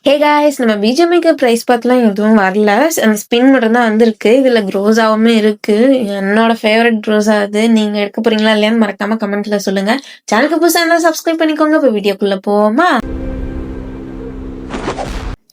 Hey guys, நம்ம பிஜிஎம்ஐக்கு price பார்த்துலாம் எதுவும் வரல. அந்த ஸ்பின் மட்டும் தான் வந்திருக்கு. இதில் க்ரோஸாவும் இருக்கு. என்னோட ஃபேவரட் க்ரோஸா அது. நீங்க எடுக்க போறீங்களா இல்லையான்னு மறக்காம கமெண்ட்ல சொல்லுங்க. சேனலுக்கு புதுசாக இருந்தால் சப்ஸ்கிரைப் பண்ணிக்கோங்க. இப்போ வீடியோக்குள்ள போவோமா?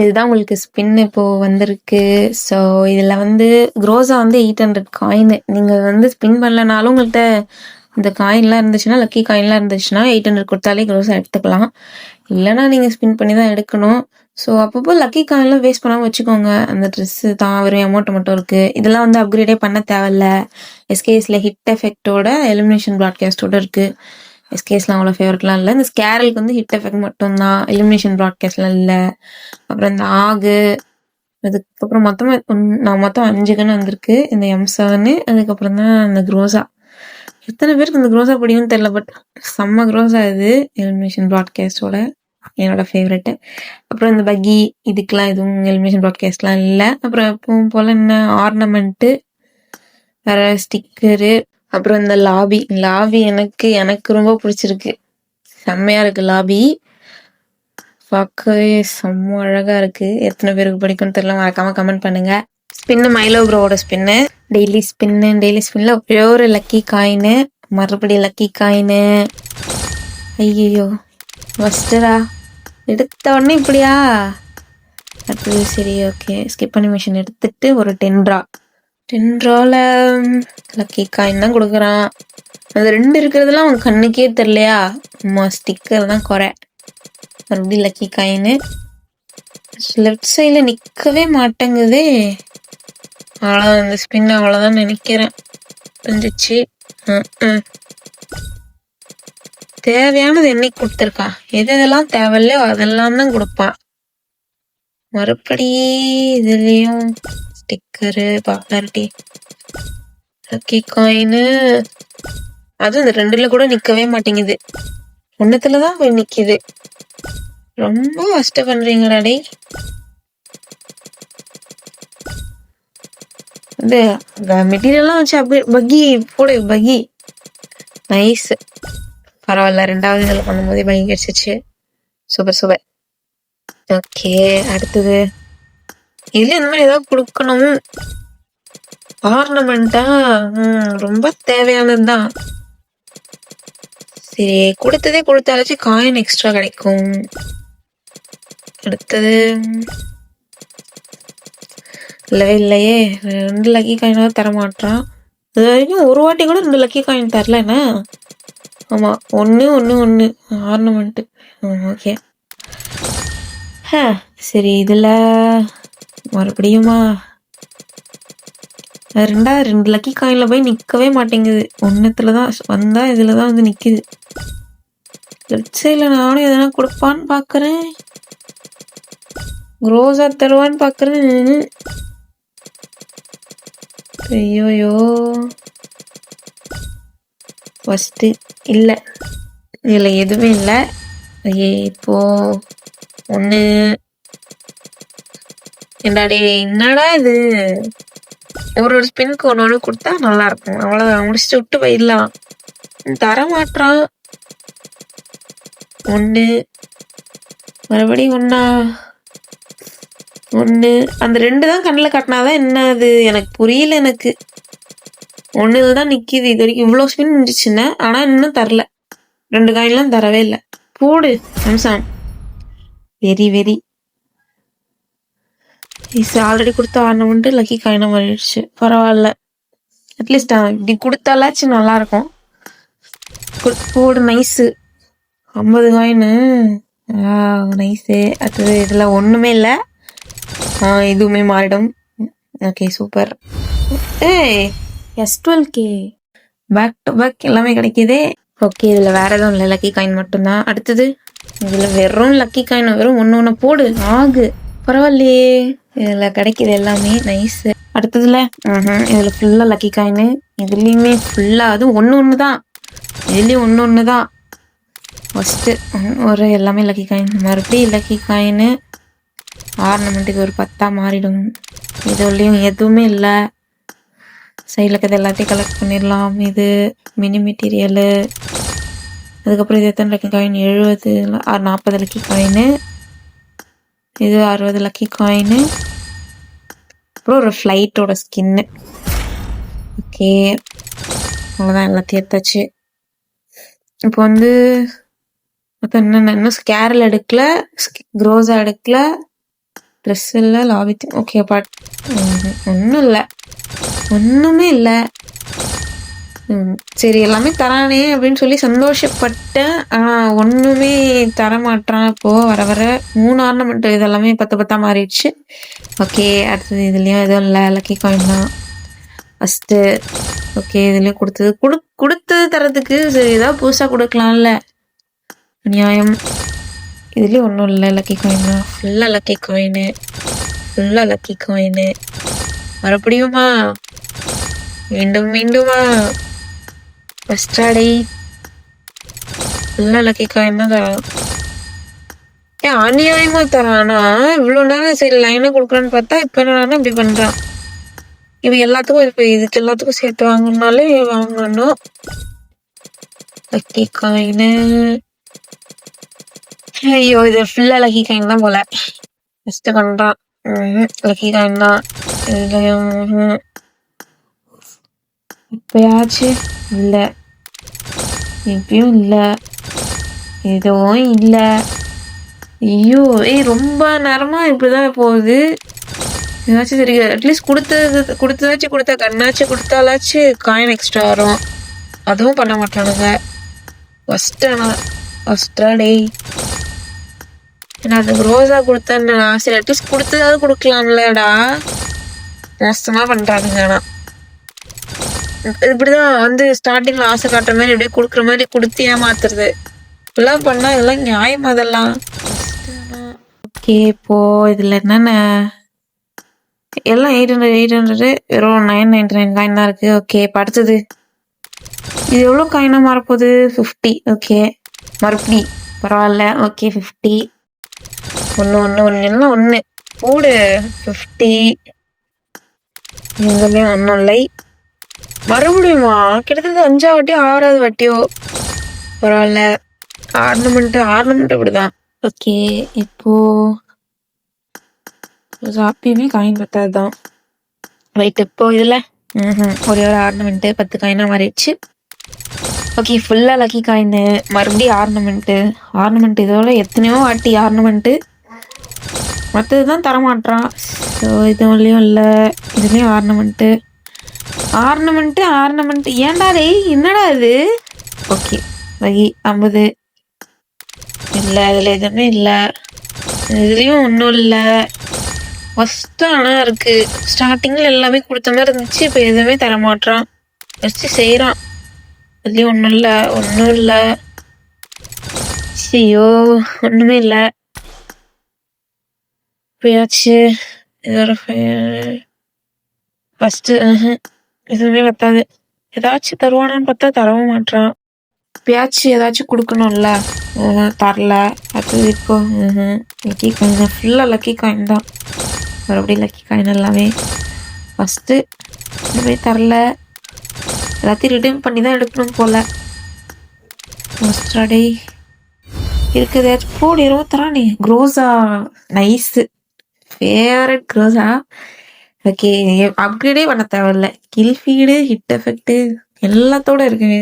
இதுதான் உங்களுக்கு ஸ்பின் இப்போ வந்திருக்கு. ஸோ இதில் வந்து க்ரோஸா வந்து 800 காயின். நீங்கள் வந்து ஸ்பின் பண்ணலனாலும் உங்கள்கிட்ட இந்த காயின்லாம் இருந்துச்சுன்னா, லக்கி காயின்லாம் இருந்துச்சுன்னா 800 கொடுத்தாலே க்ரோஸா எடுத்துக்கலாம். இல்லைனா நீங்கள் ஸ்பின் பண்ணி தான் எடுக்கணும். ஸோ அப்பப்போ லக்கி காயின்லாம் வேஸ்ட் பண்ணாமல் வச்சுக்கோங்க. அந்த ட்ரெஸ்ஸு தான் வெறும் அமௌண்ட் மட்டும் இருக்குது. இதெல்லாம் வந்து அப்கிரேடே பண்ண தேவையில்ல. எஸ்கேஎஸில் ஹிட் எஃபெக்டோட எலிமினேஷன் ப்ராட்காஸ்டோட இருக்குது. எஸ்கேஎஸ்லாம் அவ்வளோ ஃபேவரட்லாம் இல்லை. இந்த ஸ்கேரலுக்கு வந்து ஹிட் எஃபெக்ட் மட்டும்தான், எலிமினேஷன் ப்ராட்காஸ்ட்லாம் இல்லை. அப்புறம் இந்த ஆகு, அதுக்கப்புறம் மொத்தம் 5 கன்று வந்திருக்கு. இந்த M7, அதுக்கப்புறம் தான் இந்த க்ரோஸா. எத்தனை பேருக்கு இந்த க்ரோஸா பிடிக்கும்னு தெரியல, பட் செம்ம க்ரோஸா இது எலிமினேஷன் ப்ராட்காஸ்டோட என்னோட ஃபேவரெட்டு. அப்புறம் இந்த பக்கி, இதுக்கெலாம் எதுவும் எலிமினேஷன் ப்ராட்காஸ்ட்லாம் இல்லை. அப்புறம் எப்பவும் போல் என்ன ஆர்னமெண்ட்டு, வேறு ஸ்டிக்கரு. அப்புறம் இந்த லாபி எனக்கு ரொம்ப பிடிச்சிருக்கு. செம்மையாக இருக்குது லாபி. பார்க்கவே செம்ம அழகாக இருக்குது. எத்தனை பேருக்கு பிடிக்கும்னு தெரியல, மறக்காமல் கமெண்ட் பண்ணுங்கள். ஸ்பின்னு மைலோ ப்ரோவோட ஸ்பின்னு. டெய்லி ஸ்பின்னில் ஒரே ஒரு லக்கி காயின்னு, மறுபடியும் லக்கி காயின்னு. ஐயோ ஃபஸ்ட்டரா எடுத்த உடனே இப்படியா? அடுத்தது சரி, ஓகே, ஸ்கிப் பண்ணி மிஷின் எடுத்துட்டு ஒரு 10 ட்ராவில் லக்கி காயின் தான் கொடுக்குறான். அது 2 இருக்கிறதுலாம் அவன் கண்ணுக்கே தெரியலையா? ஸ்டிக்கர் தான் குறை. மறுபடியும் லக்கி காயின்னு. லெஃப்ட் சைடில் நிற்கவே மாட்டேங்குதே. அவ்வளோதான், இந்த ஸ்பின் அவ்வளோதான் நினைக்கிறேன். புரிஞ்சிச்சு. தேவையானது என்னைக்கு கொடுத்துருக்கா? எதெல்லாம் தேவையில்லையோ அதெல்லாம் தான் கொடுப்பான். மறுபடி இதுலேயும் ஸ்டிக்கரு, பாப்புலாரிட்டி, லக்கி காயின்னு. அதுவும் இந்த 2ல கூட நிற்கவே மாட்டேங்குது. 1த்துல தான் போய் நிற்கிது. ரொம்ப கஷ்டம் பண்றீங்கடா டே. இந்த மெட்டீரியல்லாம் வச்சு அப்படியே பக்கி போடு. பக்கி நைஸ், பரவாயில்ல. 2வது இதில் பண்ணும்போதே பக்கி கிடச்சிச்சு. சூப்பர். ஓகே, அடுத்தது இதுல இந்த மாதிரி ஏதாவது கொடுக்கணும். ஆர்னமெண்டா ரொம்ப தேவையானது தான். சரி, கொடுத்தாலும் காயின் எக்ஸ்ட்ரா கிடைக்கும். அடுத்தது இல்லையே, 2 லக்கி காயினாவது தரமாட்டான். இது வரைக்கும் ஒரு வாட்டி கூட 2 லக்கி காயின் தரல என்ன? ஆமாம், ஒன்று ஆர்னமெண்ட்டு. ஓகே, சரி. இதில் மறுபடியுமா 2 லக்கி காயினில் போய் நிற்கவே மாட்டேங்குது. 1த்துல தான் வந்தால் இதில் தான் வந்து நிற்கிது. லெஃப்ட் சைடில் நானும் எதனா கொடுப்பான்னு பார்க்குறேன். க்ரோஸா தருவான்னு பார்க்குறேன். ஐயோயோ, ஃபஸ்ட்டு இல்லை, இதில் எதுவுமே இல்லை. இப்போ ஒன்று என்னடா இது? ஒரு ஸ்பின்க்கு ஒன்று கொடுத்தா நல்லா இருக்கும். அவ்வளோதான், முடிச்சுட்டு விட்டு போயிடலாம். தரமாட்டான். 1 மறுபடியும் 1 அந்த 2 தான் கண்ணில் காட்டினாதான் என்ன அது எனக்கு புரியல. எனக்கு 1 தான் நிற்கிது. இது வரைக்கும் இவ்வளோ ஸ்பின் இருந்துச்சுன்னா, ஆனால் இன்னும் தரல. 2 காயின்லாம் தரவே இல்லை. போடு அம்சான். வெரி ஆல்ரெடி கொடுத்த ஆர்னமெண்ட் லக்கி காயினா மாறிடுச்சு. பரவாயில்ல, அட்லீஸ்ட் இப்படி கொடுத்தாலாச்சும் நல்லா இருக்கும். போடு, நைஸு. 50 coin, nice. அடுத்தது இதில் ஒன்றுமே இல்லை. இதுவுமே மாறிடும். Okay, super. S12K back to back எல்லாமே கிடைக்கிதே. ஓகே, இதில் வேற எதுவும் இல்லை, லக்கி காயின் மட்டும்தான். அடுத்தது இதில் வெறும் லக்கி காயின், வெறும் ஒன்று போடு. ஆகு, பரவாயில்லையே, இதில் கிடைக்கிது எல்லாமே. நைஸு. அடுத்ததுல இதில் ஃபுல்லாக லக்கி காயின். இதுலேயுமே ஃபுல்லாக, அதுவும் ஒன்று தான். இதுலேயும் ஒன்று தான். ஃபஸ்ட்டு ஒரு எல்லாமே லக்கி காயின். மறுபடியும் லக்கி காயின். ஆர்னமெண்ட்டுக்கு ஒரு 10 மாறிடும். இதுலேயும் எதுவுமே இல்லை. சைடில் இருக்கிறது எல்லாத்தையும் கலெக்ட் பண்ணிடலாம். இது மினி மெட்டீரியலு. அதுக்கப்புறம் இது எத்தனை லக்கி காயின்? 70, 40 lucky coin. இது 60 லக்கி காயின். அப்புறம் ஒரு ஃப்ளைட்டோட ஸ்கின்னு. ஓகே, அவ்வளோதான், எல்லாத்தையும் எடுத்தாச்சு. இப்போ வந்து மொத்தம் என்னென்ன, இன்னும் ஸ்கேரல் எடுக்கல, க்ரோஸா எடுக்கல, ட்ரெஸ் இல்லை, லாபி. ஓகே, பட் ஒன்றும் இல்லை, ஒன்றுமே இல்லை. சரி, எல்லாமே தரானே அப்படின்னு சொல்லி சந்தோஷப்பட்டேன். ஆனால் ஒன்றுமே தரமாட்டான். இப்போது வர வர 3 ஆர்னமெண்ட் இதெல்லாமே 10 மாறிடுச்சு. ஓகே, அடுத்தது இதுலேயும் எதுவும் இல்லை, லக்கி காயின் தான் ஃபஸ்ட்டு. ஓகே, இதுலேயும் கொடுத்தது தரத்துக்கு சரி ஏதாவது புதுசாக கொடுக்கலாம்ல, நியாயம். இதுலேயும் ஒன்றும் இல்லை, லக்கி காயின் தான், ஃபுல்லாக லக்கி காயினு, ஃபுல்லாக லக்கி காயினு. மறுபடியுமா, மீண்டும் மீண்டுமா, ஃபஸ்ட்டாடை ஃபுல்லாக லக்கி காயின் தான் தரான். ஏன் அநியாயமாக தரானா? இவ்வளோ நேரம் சரி லைனாக கொடுக்குறான்னு பார்த்தா இப்போ என்னன்னா இப்படி பண்ணுறான். இவன் எல்லாத்துக்கும் இப்போ இதுக்கு எல்லாத்துக்கும் சேர்த்து வாங்கணும்னாலே வாங்கணும். லக்கி காயினு, ஐயோ இது ஃபுல்லாக லக்கி காயின் தான் போல. ஃபஸ்ட்டு பண்ணுறான். லக்கி காயின் தான். இதுலையும் இப்பயாச்சு இல்லை, இப்பயும் இல்லை, எதுவும் இல்லை. ஐயோ ரொம்ப நேரமாக இப்படிதான் போகுது. ஏதாச்சும் சரி அட்லீஸ்ட் கொடுத்தா கண்ணாச்சு கொடுத்தாலாச்சு காயின் எக்ஸ்ட்ரா வரும். அதுவும் பண்ண மாட்டானுங்க. ஃபஸ்ட்டா டேய், நான் அது ரோஸா கொடுத்தேன்னு சரி அட்லீஸ்ட் கொடுத்ததாவது கொடுக்கலாம்லடா. மோசமாக பண்ணுறானுங்க. ஆனால் இப்படிதான் வந்து ஸ்டார்டிங்ல ஆசை காட்டுற மாதிரி அப்படியே கொடுக்குற மாதிரி கொடுத்து ஏமாத்துறது இப்படிலாம் பண்ணா இதெல்லாம் நியாயம் அதெல்லாம். ஓகே, இப்போ இதில் என்னென்ன எல்லாம் 800 வெறும் 999 காயின் தான் இருக்குது. ஓகே, இப்போ அடுத்தது இது எவ்வளோ காயினாக மாறப்போகுது? 50. ஓகே, மறுபடி பரவாயில்ல. ஓகே, 50. ஒன்று போடு 50. எங்கேயுமே ஒன்றும் இல்லை. மறுபடியுமா கிட்டத்தட்ட 5ஆவது வாட்டியோ 6ஆவது வாட்டியோ. பரவாயில்ல. ஆர்னமெண்ட் அப்படிதான். ஓகே, இப்போ அப்பயுமே காயின் பத்தாது தான். ரைட், இப்போ இதில் ஒரே ஒரு ஆர்னமெண்ட்டு 10 காயினாக மாறிடுச்சு. ஓகே, ஃபுல்லாக லக்கி காயின், மறுபடியும் ஆர்னமெண்ட் இதோட எத்தனையோ வாட்டி ஆர்னமெண்ட்டு. மற்றது தான் தரமாட்டான். ஸோ இதுலேயும் இல்லை, இதுலேயும் ஆர்னமெண்ட்டு. ஏன்டா டேய், என்னடா இது? ஓகே, வகி 50 இல்லை, இதில் எதுவுமே இல்லை, இதுலேயும் ஒன்றும் இல்லை. ஃபஸ்ட்டு ஆனால் இருக்குது. ஸ்டார்டிங்கில் எல்லாமே கொடுத்த மாதிரி இருந்துச்சு, இப்போ எதுவுமே தரமாட்டான். வச்சு செய்கிறான், அதுலேயும் ஒன்றும் இல்லை. ஐயோ ஒன்றுமே இல்லை. இப்போயாச்சு இதோட ஃபஸ்ட்டு எதுவுமே பத்தாது. ஏதாச்சும் தருவானான்னு பார்த்தா தரவும் மாட்டான். இப்போயாச்சும் ஏதாச்சும் கொடுக்கணும்ல, தரல. அது இப்போ லக்கி காயின் தான், ஃபுல்லாக லக்கி காயின் தான். மறுபடியும் லக்கி காயின் எல்லாமே. ஃபஸ்ட்டு எதுவுமே தரல, எல்லாத்தையும் ரிட்டர்ன் பண்ணி தான் எடுக்கணும் போல். மஸ்டர்டே இருக்குது ஏதாச்சும் போடு. 20 க்ரோஸா, நைஸு, ஃபேவரட் க்ரோஸா. ஓகே, அப்கிரேடே பண்ண தேவையில்ல. கில் ஃபீடு, ஹிட் எஃபெக்ட்டு எல்லாத்தோட இருக்குது.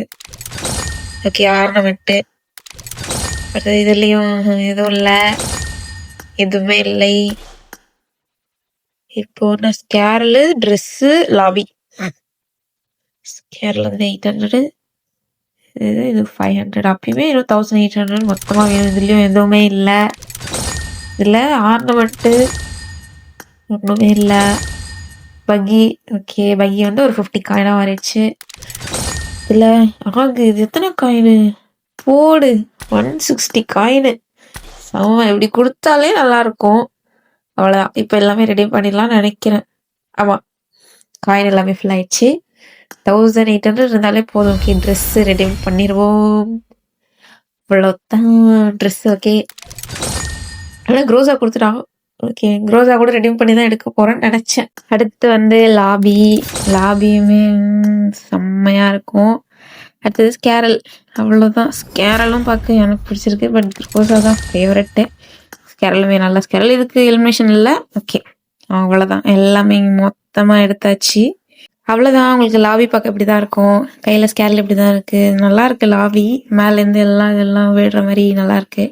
Okay, ornament. அடுத்தது இதுலேயும் எதுவும் இல்லை, எதுவுமே இல்லை. இப்போ நான் ஸ்கேரலு, ட்ரெஸ்ஸு, லாபி. ஸ்கேரல் வந்து 800, இது 500. அப்பயுமே 1800 மொத்தமாக வேணும். இதுலேயும் எதுவுமே இல்லை. இதில் ஆர்னமெண்ட்டு ஒன்றுமே இல்லை. பக்கி, ஓகே, பக்கி வந்து ஒரு 50 காயினாக மாறிடுச்சு. இதில் இது எத்தனை காயினு போடு? 160 காயினு. இப்படி கொடுத்தாலே நல்லாயிருக்கும். அவ்வளோதான், இப்போ எல்லாமே ரெடி பண்ணிடலாம்னு நினைக்கிறேன். ஆமாம், காயின் எல்லாமே ஃபுல் ஆயிடுச்சு. 1800 இருந்தாலே போதும். ஓகே, ட்ரெஸ்ஸு ரெடி பண்ணிடுவோம். இவ்வளோதான் ட்ரெஸ்ஸு. ஓகே, ஆனால் க்ரோஸா கொடுத்துட்டாங்க. ஓகே, க்ரோஸா கூட ரெடி பண்ணி தான் எடுக்க போகிறேன்னு நினச்சேன். அடுத்து வந்து லாபியுமே செம்மையாக இருக்கும். அடுத்தது ஸ்கேரல். அவ்வளோதான், ஸ்கேரலும் பார்க்க எனக்கு பிடிச்சிருக்கு. பட் க்ரோஸா தான் ஃபேவரெட்டு. ஸ்கெரலுமே நல்ல ஸ்கெரல். இதுக்கு எலிமினேஷன் இல்லை. ஓகே, அவ்வளோதான். எல்லாமே மொத்தமாக எடுத்தாச்சு. அவ்வளோதான். உங்களுக்கு லாபி பார்க்க இப்படி தான் இருக்கும். கையில் ஸ்கேல் இப்படி தான் இருக்குது. நல்லா இருக்கு லாபி. மேலேருந்து எல்லாம் இதெல்லாம் விழுற மாதிரி நல்லா இருக்கு.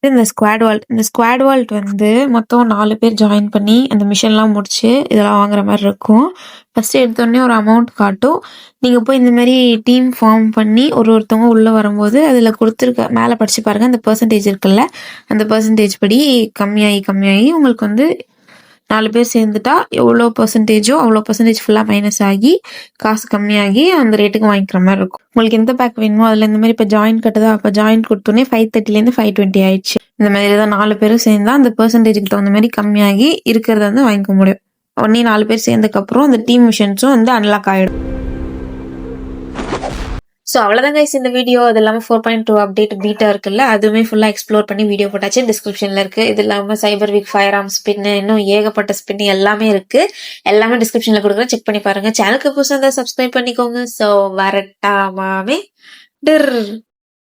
இந்த ஸ்குவாட் வால்ட் வந்து மொத்தம் 4 பேர் ஜாயின் பண்ணி அந்த மிஷன்லாம் முடிச்சு இதெல்லாம் வாங்குற மாதிரி இருக்கும். ஃபர்ஸ்ட் எடுத்தோடனே ஒரு அமௌண்ட் காட்டும். நீங்கள் போய் இந்த மாதிரி டீம் ஃபார்ம் பண்ணி ஒருத்தவங்க உள்ளே வரும்போது அதில் கொடுத்துருக்க மேலே படிச்சு பாருங்கள். அந்த பெர்சன்டேஜ் இருக்குல்ல, அந்த பெர்சன்டேஜ் படி கம்மியாகி உங்களுக்கு வந்து 4 பேர் சேர்ந்துட்டா எவ்வளோ பெர்சன்டேஜோ அவ்வளோ பெர்சன்டேஜ் ஃபுல்லாக மைனஸ் ஆகி காசு கம்மியாகி அந்த ரேட்டுக்கு வாங்கிக்கிற மாதிரி இருக்கும். உங்களுக்கு எந்த பேக் வேணுமோ அதில் இந்த மாதிரி இப்போ ஜாயின் கட்டுதா, அப்போ ஜாயின் கொடுத்தோன்னே 530லேருந்து 520 ஆயிடுச்சு. இந்த மாதிரி தான் 4 பேரும் சேர்ந்தா அந்த பெர்சன்டேஜுக்கு தகுந்த மாதிரி கம்மியாகி இருக்கிறத வந்து வாங்கிக்க முடியும். உடனே 4 பேர் சேர்ந்ததுக்கப்புறம் அந்த டீம் மிஷன்ஸும் வந்து அன்லாக் ஆகிடும். ஸோ அவ்வளோதான் கைஸ் இந்த வீடியோ. அது இல்லாமல் 4.2 அப்டேட் பீட்டா இருக்குல்ல, அதுவுமே ஃபுல்லாக எக்ஸ்ப்ளோர் பண்ணி வீடியோ போட்டாச்சு. டிஸ்கிரிப்ஷனில் இருக்குது. இது இல்லாமல் சைபர் வீக், ஃபயர் ஆர்ம் ஸ்பின்னு, இன்னும் ஏகப்பட்ட ஸ்பின் எல்லாமே இருக்குது. எல்லாமே டிஸ்கிரிப்ஷனில் கொடுக்குறேன், செக் பண்ணி பாருங்கள். சேனலுக்கு புதுசாக இருந்தால் சப்ஸ்கிரைப் பண்ணிக்கோங்க. ஸோ வரட்டாமாவே டிர்.